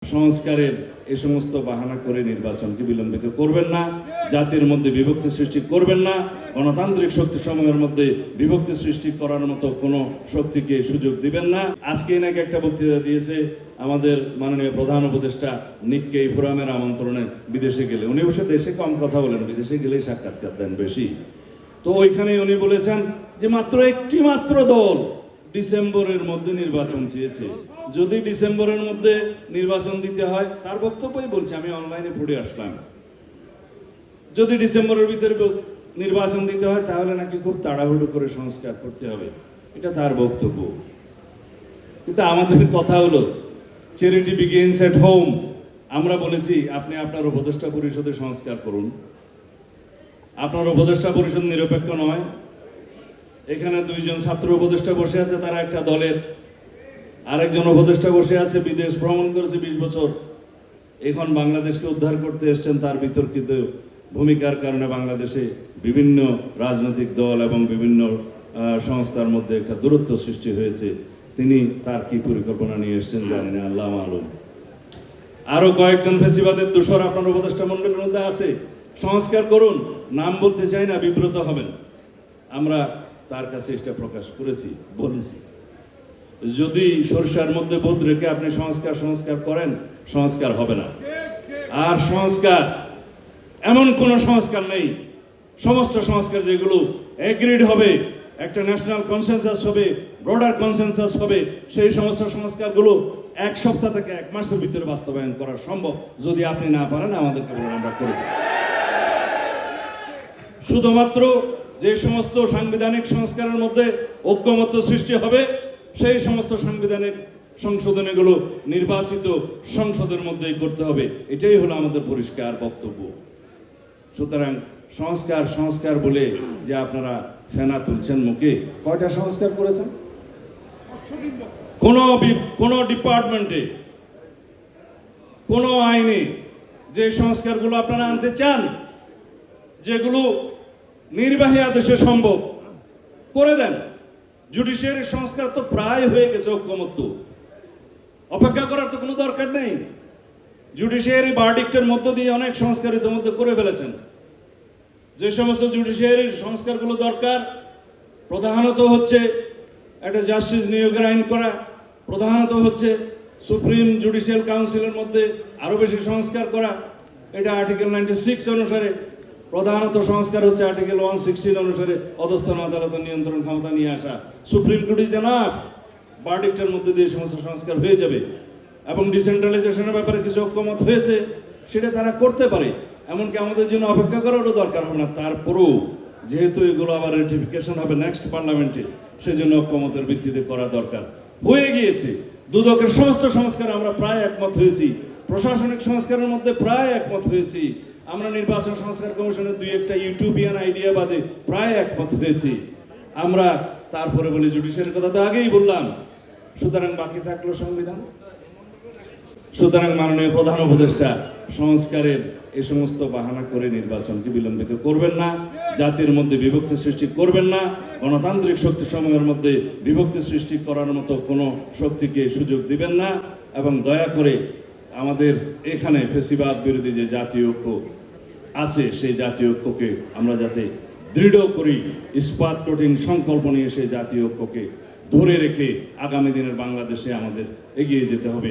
সংস্কারের এই সমস্ত বাহানা করে নির্বাচনকে বিলম্বিত করবেন না, জাতির মধ্যে বিভক্তি সৃষ্টি করবেন না, গণতান্ত্রিক শক্তি সমূহের মধ্যে বিভক্তি সৃষ্টি করার মতো কোনো শক্তিকে সুযোগ দিবেন না। আজকে নাকি একটা বক্তৃতা দিয়েছে আমাদের মাননীয় প্রধান উপদেষ্টা নিক্কেই ফোরামের আমন্ত্রণে বিদেশে গেলে। উনি অবশ্য দেশে কম কথা বলেন, বিদেশে গেলেই সাক্ষাৎকার দেন বেশি। তো ওইখানে উনি বলেছেন যে মাত্র একটি দল ডিসেম্বরের মধ্যে নির্বাচন চেয়েছে। যদি ডিসেম্বরের মধ্যে নির্বাচন দিতে হয়, তার বক্তব্যই বলছে, আমি অনলাইনে পড়ে আসলাম, যদি ডিসেম্বরের ভিতরে নির্বাচন দিতে হয় তাহলে নাকি খুব তাড়াহুড়ো করে সংস্কার করতে হবে, এটা তার বক্তব্য। কিন্তু আমাদের কথা হলো চ্যারিটি বিগিনস এট হোম। আমরা বলেছি আপনি আপনার উপদেষ্টা পরিষদে সংস্কার করুন। আপনার উপদেষ্টা পরিষদ নিরপেক্ষ নয়। এখানে দুইজন ছাত্র উপদেষ্টা বসে আছে, তারা একটা দলের। আরেকজন উপদেষ্টা বসে আছে, বিদেশ ভ্রমণ করেছে 20 বছর, এখন বাংলাদেশকে উদ্ধার করতে এসছেন। তার বিতর্কিত ভূমিকার কারণে বাংলাদেশে বিভিন্ন রাজনৈতিক দল এবং বিভিন্ন সংস্থার মধ্যে একটা দূরত্ব সৃষ্টি হয়েছে। তিনি তার কি পরিকল্পনা নিয়ে এসছেন জানি না, আল্লাহ মালুম। আরো কয়েকজন ফেসিবাদের দোসর আপনার উপদেষ্টা মণ্ডলীর মধ্যে আছে। সংস্কার করুন, নাম বলতে চাই না, বিব্রত হবেন। আমরা তার কাছে এটা প্রকাশ করেছি, বলেছি যদি সরষার মধ্যে বোধ রেখে আপনি সংস্কার করেন, সংস্কার হবে না। আর সংস্কার এমন কোন সংস্কার নেই, সমস্ত সংস্কার যেগুলো এগ্রিড হবে, একটা ন্যাশনাল কনসেনসাস হবে, ব্রডার কনসেনসাস হবে, সেই সমস্ত সংস্কারগুলো 1 সপ্তাহ থেকে 1 মাসের ভিতরে বাস্তবায়ন করা সম্ভব। যদি আপনি না পারেন আমাদেরকে বলেন, আমরা করে দেব। শুধুমাত্র যে সমস্ত সাংবিধানিক সংস্কারের মধ্যে ঐক্যমত্য সৃষ্টি হবে, সেই সমস্ত সাংবিধানিক সংশোধনীগুলো নির্বাচিত সংসদের মধ্যেই করতে হবে। এটাই হলো আমাদের পরিষ্কার বক্তব্য। সুতরাং সংস্কার বলে যে আপনারা ফেনা তুলছেন মুখে, কয়টা সংস্কার করেছেন? কোন ডিপার্টমেন্টে, কোন আইনে যে সংস্কারগুলো আপনারা আনতে চান, যেগুলো নির্বাহী আদেশে সম্ভব, করে দেন। জুডিশিয়ারি সংস্কার তো প্রায় হয়ে গেছে, ঐক্যমত্য, অপেক্ষা করার তো কোনো দরকার নেই। জুডিশিয়ারি ভার্ডিক্টের মধ্য দিয়ে অনেক সংস্কার ইতিমধ্যে করে ফেলেছেন। যে সমস্ত জুডিশিয়ারির সংস্কারগুলো দরকার, প্রধানত হচ্ছে একটা জাস্টিস নিয়োগের আইন করা, প্রধানত হচ্ছে সুপ্রিম জুডিশিয়াল কাউন্সিলের মধ্যে আরও বেশি সংস্কার করা। এটা আর্টিকেল 96 অনুসারে। প্রধানত সংস্কার হচ্ছে আর্টিকেল 116 অনুসারে অধস্তন আদালতের নিয়ন্ত্রণ ক্ষমতা নিয়ে আসা। সুপ্রিম কোর্ট ইজ এনাফ, ভার্ডিক্টের মধ্যে দিয়ে সমস্ত সংস্কার হয়ে যাবে। এবং ডিসেন্ট্রালাইজেশনের ব্যাপারে কিছু ঐক্যমত হয়েছে, সেটা তারা করতে পারে। এমনকি আমাদের জন্য অপেক্ষা করারও দরকার হবে না। তারপরেও যেহেতু এগুলো আবার রেটিফিকেশন হবে নেক্সট পার্লামেন্টে, সেজন্য ঐক্যমতের ভিত্তিতে করা দরকার হয়ে গিয়েছে। দুদকের সমস্ত সংস্কার আমরা প্রায় একমত হয়েছি, প্রশাসনিক সংস্কারের মধ্যে প্রায় একমত হয়েছি। আমরা নির্বাচন সংস্কার কমিশনের 2-1টা ইউটোপিয়ান আইডিয়া বাদে প্রায় একমত হয়েছি। আমরা তারপরে বলি জুডিশিয়ারির কথা তো আগেই বললাম। সুতরাং বাকি থাকলো সংবিধান। সুতরাং মাননীয় প্রধান উপদেষ্টা সংস্কারের এই সমস্ত বাহানা করে নির্বাচনকে বিলম্বিত করবেন না, জাতির মধ্যে বিভক্তি সৃষ্টি করবেন না, গণতান্ত্রিক শক্তি সমূহের মধ্যে বিভক্তি সৃষ্টি করার মতো কোনো শক্তিকে সুযোগ দিবেন না। এবং দয়া করে আমাদের এখানে ফেসিবাদ বিরোধী যে জাতীয় ঐক্য আছে, সেই জাতীয় ঐক্যকে আমরা যাতে দৃঢ় করি, ইস্পাত কঠিন সংকল্প নিয়ে সেই জাতীয় ঐক্যকে ধরে রেখে আগামী দিনের বাংলাদেশে আমাদের এগিয়ে যেতে হবে।